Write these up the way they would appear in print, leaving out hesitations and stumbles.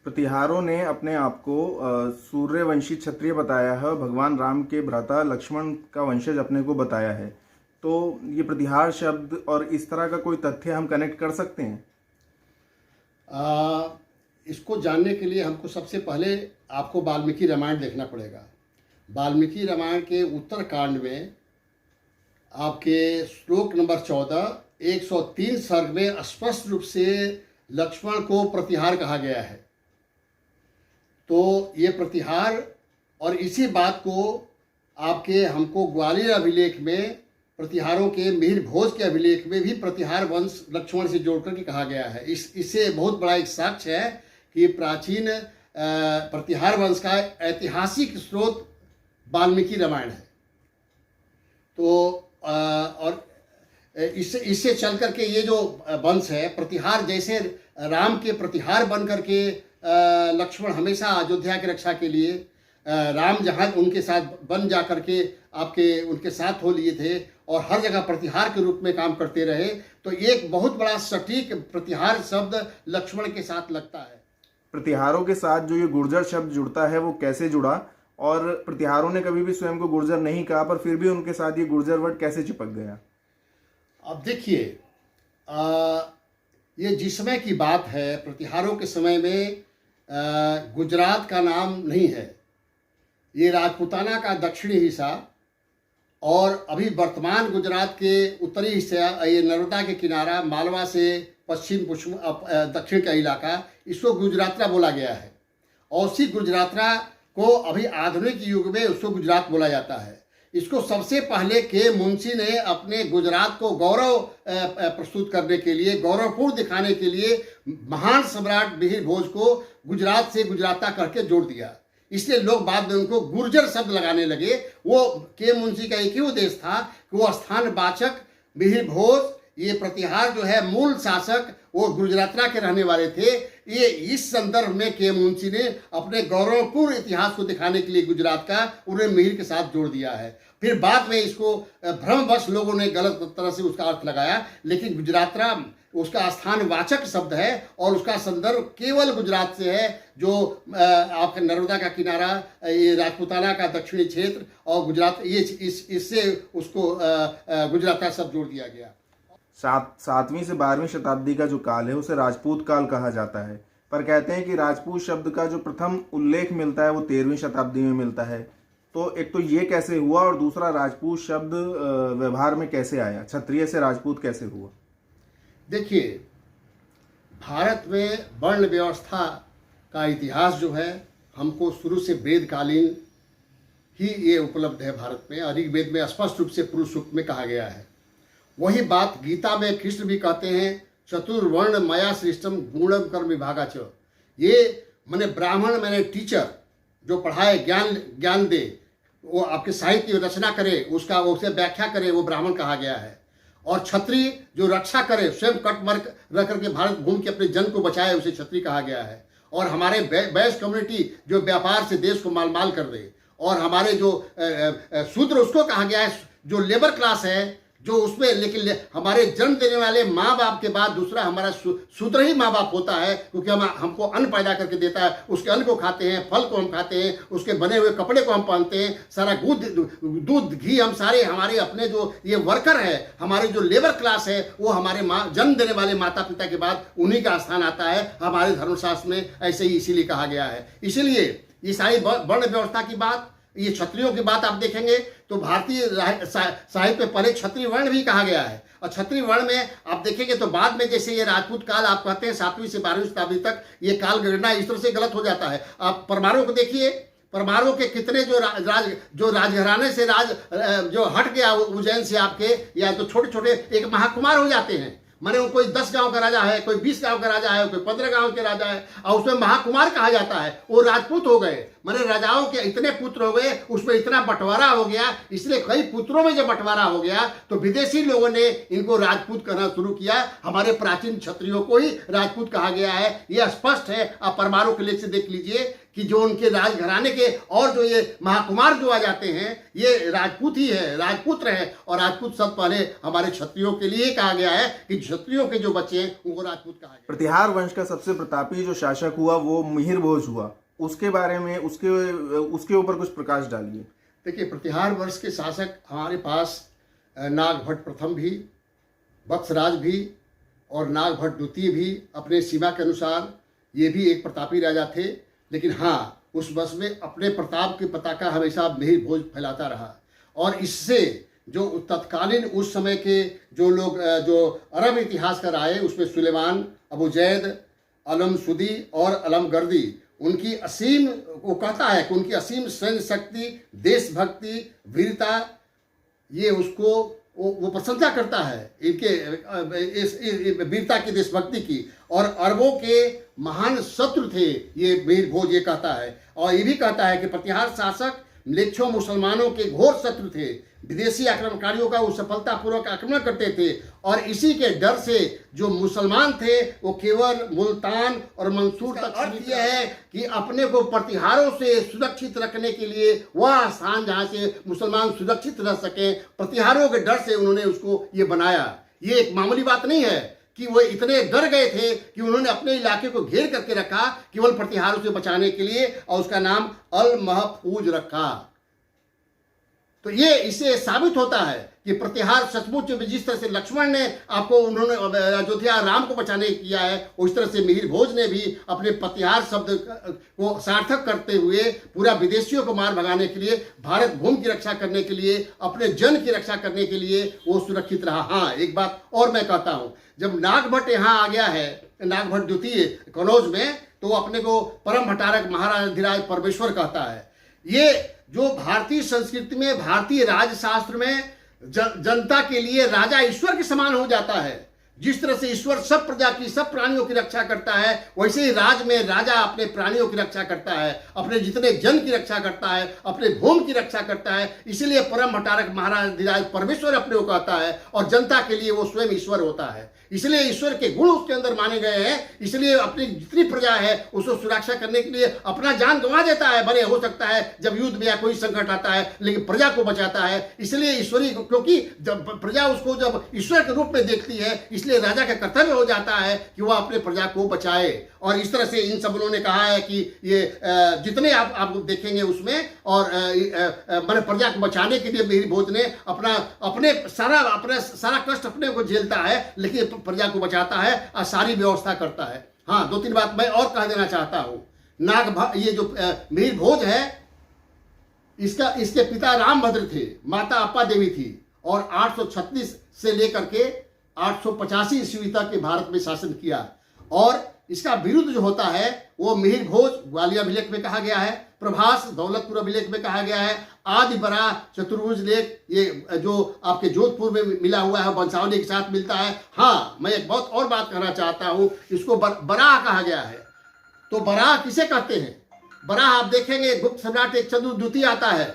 प्रतिहारों ने अपने आप को सूर्यवंशी क्षत्रिय बताया है, भगवान राम के भ्राता लक्ष्मण का वंशज अपने को बताया है। तो ये प्रतिहार शब्द और इस तरह का कोई तथ्य हम कनेक्ट कर सकते हैं? इसको जानने के लिए हमको सबसे पहले आपको वाल्मीकि रामायण देखना पड़ेगा। वाल्मीकि रामायण के उत्तरकांड में आपके श्लोक नंबर 14 103 सर्ग में स्पष्ट रूप से लक्ष्मण को प्रतिहार कहा गया है। तो ये प्रतिहार और इसी बात को आपके हमको ग्वालियर अभिलेख में प्रतिहारों के मिहिर भोज के अभिलेख में भी प्रतिहार वंश लक्ष्मण से जोड़कर के कहा गया है। इससे बहुत बड़ा एक साक्ष्य है कि प्राचीन प्रतिहार वंश का ऐतिहासिक स्रोत वाल्मीकि रामायण है। तो और इससे चल करके ये जो वंश है प्रतिहार, जैसे राम के प्रतिहार बन करके लक्ष्मण हमेशा अयोध्या की रक्षा के लिए राम जहाँ उनके साथ बन जा करके आपके उनके साथ हो लिए थे और हर जगह प्रतिहार के रूप में काम करते रहे। तो एक बहुत बड़ा सटीक प्रतिहार शब्द लक्ष्मण के साथ लगता है। प्रतिहारों के साथ जो ये गुर्जर शब्द जुड़ता है वो कैसे जुड़ा, और प्रतिहारों ने कभी भी स्वयं को गुर्जर नहीं कहा पर फिर भी उनके साथ ये गुर्जर वर्ड कैसे चिपक गया? अब देखिए, ये जिस समय की बात है, प्रतिहारों के समय में गुजरात का नाम नहीं है। ये राजपूताना का दक्षिणी हिस्सा और अभी वर्तमान गुजरात के उत्तरी हिस्सा, ये नर्मदा के किनारा, मालवा से पश्चिम दक्षिण का इलाका, इसको गुजरातरा बोला गया है। और उसी गुजरातरा को अभी आधुनिक युग में उसको गुजरात बोला जाता है। इसको सबसे पहले के मुंशी ने अपने गुजरात को गौरव प्रस्तुत करने के लिए, गौरवपूर्ण दिखाने के लिए महान सम्राट मिहिर भोज को गुजरात से गुजराता करके जोड़ दिया। इसलिए लोग बाद में उनको गुर्जर शब्द लगाने लगे। वो के मुंशी का एक ही उद्देश्य था कि वो स्थानवाचक मिहिर भोज, ये प्रतिहार जो है मूल शासक वो गुजरातरा के रहने वाले थे। ये इस संदर्भ में के मुंशी ने अपने गौरवपूर्ण इतिहास को दिखाने के लिए गुजरात का उन्हें मिहिर के साथ जोड़ दिया है। फिर बाद में इसको भ्रमवश लोगों ने गलत तरह से उसका अर्थ लगाया, लेकिन गुजरातरा उसका स्थानवाचक शब्द है और उसका संदर्भ केवल गुजरात से है, जो आपके नर्मदा का किनारा, ये राजपूताना का दक्षिणी क्षेत्र और गुजरात, ये इससे उसको गुजराता शब्द जोड़ दिया गया। 7वीं से 12वीं शताब्दी का जो काल है उसे राजपूत काल कहा जाता है, पर कहते हैं कि राजपूत शब्द का जो प्रथम उल्लेख मिलता है वो 13वीं शताब्दी में मिलता है। तो एक तो ये कैसे हुआ, और दूसरा राजपूत शब्द व्यवहार में कैसे आया, क्षत्रिय से राजपूत कैसे हुआ? देखिए, भारत में वर्ण व्यवस्था का इतिहास जो है हमको शुरू से वेदकालीन ही ये उपलब्ध है। भारत में ऋग्वेद में स्पष्ट रूप से पुरुष सूक्त में कहा गया है। वही बात गीता में कृष्ण भी कहते हैं, चतुर्वर्ण मया सृष्टम गुणम कर्म विभागा च। ये मैंने ब्राह्मण, मैंने टीचर जो पढ़ाए, ज्ञान दे, वो आपके साहित्य की रचना करे, उसका उसे व्याख्या करे, वो ब्राह्मण कहा गया है। और क्षत्रिय जो रक्षा करे, स्वयं कट मर रख करके भारत घूम के अपने जन को बचाए, उसे क्षत्रिय कहा गया है। और हमारे वैश्य कम्युनिटी जो व्यापार से देश को माल कर दे, और हमारे जो शूद्र उसको कहा गया है, जो लेबर क्लास है जो उसमें, लेकिन हमारे जन्म देने वाले माँ बाप के बाद दूसरा हमारा शूद्र ही माँ बाप होता है, क्योंकि हमको अन्न पैदा करके देता है। उसके अन्न को खाते हैं, फल को हम खाते हैं, उसके बने हुए कपड़े को हम पहनते हैं, सारा दूध घी हम सारे हमारे अपने जो ये वर्कर है, हमारे जो लेबर क्लास है, वो हमारे जन्म देने वाले माता पिता के बाद उन्हीं का स्थान आता है। हमारे धर्मशास्त्र में ऐसे ही इसीलिए कहा गया है। इसीलिए ये सारी वर्ण व्यवस्था की बात, ये क्षत्रियों की बात आप देखेंगे तो भारतीय साहित्य में पहले क्षत्रिय वर्ण भी कहा गया है। और क्षत्रिय वर्ण में आप देखेंगे तो बाद में जैसे ये राजपूत काल आप कहते हैं 7वीं से 12वीं शताब्दी तक, ये काल गणना इस तरह से गलत हो जाता है। आप परमारों को देखिए, परमारों के कितने जो राजघराने से जो हट गया उज्जैन से आपके, या तो छोटे छोटे एक महाकुमार हो जाते हैं। माने वो कोई 10 गांव का राजा है, कोई 20 गांव का राजा है, कोई 15 गांव के राजा है, और उसमें महाकुमार कहा जाता है, वो राजपूत हो गए। माने राजाओं के इतने पुत्र हो गए, उसमें इतना बंटवारा हो गया, इसलिए कई पुत्रों में जब बंटवारा हो गया तो विदेशी लोगों ने इनको राजपूत कहना शुरू किया। हमारे प्राचीन क्षत्रियों को ही राजपूत कहा गया है, यह स्पष्ट है। आप परमारों के लेख से देख लीजिए कि जो उनके राजघराने के और जो ये महाकुमार जो आ जाते हैं, ये राजपूत ही है, राजपुत्र है। और राजपूत शब्द पहले हमारे क्षत्रियों के लिए कहा गया है कि क्षत्रियों के जो बच्चे हैं उनको राजपूत कहा गया। प्रतिहार वंश का सबसे प्रतापी जो शासक हुआ वो मिहिर भोज हुआ, उसके बारे में उसके ऊपर कुछ प्रकाश डालिए। देखिए, प्रतिहार वंश के शासक हमारे पास नागभट्ट प्रथम भी, वत्सराज भी और नागभट्ट द्वितीय भी अपने सीमा के अनुसार ये भी एक प्रतापी राजा थे। लेकिन हाँ, उस वंश में अपने प्रताप की पताका हमेशा मिहिर भोज फैलाता रहा और इससे जो तत्कालीन उस समय के जो लोग जो अरब इतिहासकार आए उसमें सुलेमान, अबू जैद, अलम सुदी और अलम गर्दी, उनकी असीम, वो कहता है कि उनकी असीम सैन्य शक्ति, देशभक्ति, वीरता, ये उसको वो प्रशंसा करता है इनके इस वीरता की, देशभक्ति की। और अरबों के महान शत्रु थे ये मिहिर भोज, ये कहता है। और ये भी कहता है कि प्रतिहार शासक म्लेच्छों मुसलमानों के घोर शत्रु थे। विदेशी आक्रमणकारियों का वो सफलतापूर्वक आक्रमण करते थे और इसी के डर से जो मुसलमान थे वो केवल मुल्तान और मंसूर तक। अर्थ यह है कि अपने को प्रतिहारों से सुरक्षित रखने के लिए वह स्थान जहाँ से मुसलमान सुरक्षित रह सके, प्रतिहारों के डर से उन्होंने उसको ये बनाया। ये एक मामूली बात नहीं है कि वो इतने डर गए थे कि उन्होंने अपने इलाके को घेर करके रखा केवल प्रतिहारों से बचाने के लिए और उसका नाम अल महफूज रखा। तो ये इससे साबित होता है कि प्रतिहार सचमुच जिस तरह से लक्ष्मण ने आपको उन्होंने अयोध्या राम को बचाने किया है, उस तरह से मिहिर भोज ने भी अपने प्रतिहार शब्द को सार्थक करते हुए पूरा विदेशियों को मार भगाने के लिए, भारत भूमि की रक्षा करने के लिए, अपने जन की रक्षा करने के लिए वो सुरक्षित रहा। हाँ, एक बात और मैं कहता हूँ, जब नागभट्ट यहाँ आ गया है, नागभट्ट द्वितीय कनौज में, तो अपने को परम भट्टारक महाराज परमेश्वर कहता है। ये जो भारतीय संस्कृति में, भारतीय राजशास्त्र में जनता के लिए राजा ईश्वर के समान हो जाता है। जिस तरह से ईश्वर सब प्रजा की, सब प्राणियों की रक्षा करता है, वैसे ही राज में राजा अपने प्राणियों की रक्षा करता है, अपने जितने जन की रक्षा करता है, अपने भूमि की रक्षा करता है। इसीलिए परम भट्टारक महाराज परमेश्वर अपने को कहता है और जनता के लिए वो स्वयं ईश्वर होता है। इसलिए ईश्वर के गुण उसके अंदर माने गए हैं। इसलिए अपनी जितनी प्रजा है उसको सुरक्षा करने के लिए अपना जान गंवा देता है। भले हो सकता है जब युद्ध में या कोई संकट आता है, लेकिन प्रजा को बचाता है। इसलिए ईश्वरी, क्योंकि जब प्रजा उसको जब ईश्वर के रूप में देखती है, इसलिए राजा का कर्तव्य हो जाता है कि वह अपने प्रजा को बचाए। और इस तरह से इन सब लोगों ने कहा है कि ये जितने आप देखेंगे उसमें, और मैंने प्रजा को बचाने के लिए मिहिर भोज ने अपने सारा कष्ट अपने को झेलता है, लेकिन प्रजा को बचाता है और सारी व्यवस्था करता है। हाँ, दो तीन बात मैं और कह देना चाहता हूँ। ये जो मिहिर भोज है, इसके पिता रामभद्र थे, माता अप्पा देवी थी, और 836 से लेकर के 885 ईस्वी तक के भारत में शासन किया। और इसका विरुद्ध जो होता है वो मिहिर भोज ग्वालियर अभिलेख में कहा गया है, प्रभास दौलतपुर अभिलेख में कहा गया है, आदि बरा चतुर्भुज लेख ये जो आपके जोधपुर में मिला हुआ है वंशावली के साथ मिलता है। हाँ, मैं एक बहुत और बात कहना चाहता हूँ, इसको बराह कहा गया है। तो बराह किसे कहते हैं? बराह आप देखेंगे गुप्त सम्राट एक चंद्र द्वितीय आता है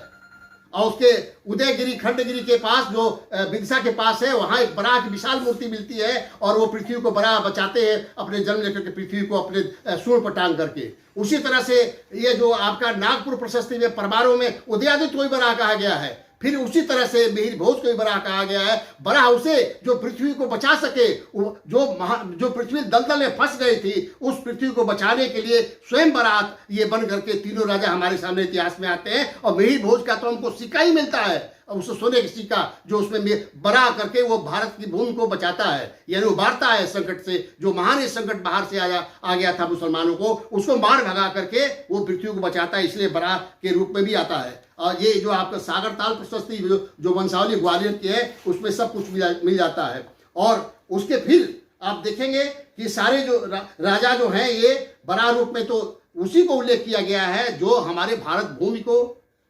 और उसके उदयगिरी खंडगिरी के पास जो विदिशा के पास है, वहाँ एक बराह की विशाल मूर्ति मिलती है और वो पृथ्वी को बराह बचाते हैं अपने जन्म लेकर के, पृथ्वी को अपने सूंड पर टांग करके। उसी तरह से ये जो आपका नागपुर प्रशस्ति में परमारों में उदयादित्य को भी बराह कहा गया है। फिर उसी तरह से मिहिर भोज को भी बराह कहा गया है। बराह उसे जो पृथ्वी को बचा सके, जो पृथ्वी दलदल में फंस गई थी, उस पृथ्वी को बचाने के लिए स्वयं बराह ये बन करके तीनों राजा हमारे सामने इतिहास में आते हैं। और मिहिर भोज का तो हमको सिक्का ही मिलता है, उस सोने का सिक्का जो उसमें बराह करके वो भारत की भूमि को बचाता है, यानी उबारता है संकट से। जो महान संकट बाहर से आ गया था मुसलमानों को, उसको मार भगा करके वो पृथ्वी को बचाता है, इसलिए बराह के रूप में भी आता है। और ये जो आपका सागर ताल प्रशस्ति जो वंशावली ग्वालियर की है, उसमें सब कुछ मिल जाता है। और उसके फिर आप देखेंगे कि सारे जो राजा जो हैं ये बराह रूप में तो उसी को उल्लेख किया गया है जो हमारे भारत भूमि को,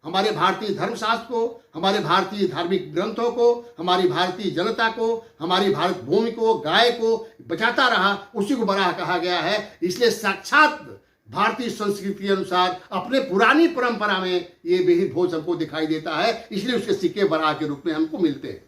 हमारे भारतीय धर्मशास्त्र को, हमारे भारतीय धार्मिक ग्रंथों को, हमारी भारतीय जनता को, हमारी भारत भूमि को, गाय को बचाता रहा, उसी को बराह कहा गया है। इसलिए साक्षात भारतीय संस्कृति के अनुसार अपने पुरानी परंपरा में ये मिहिर भोज हमको दिखाई देता है, इसलिए उसके सिक्के बराह के रूप में हमको मिलते हैं।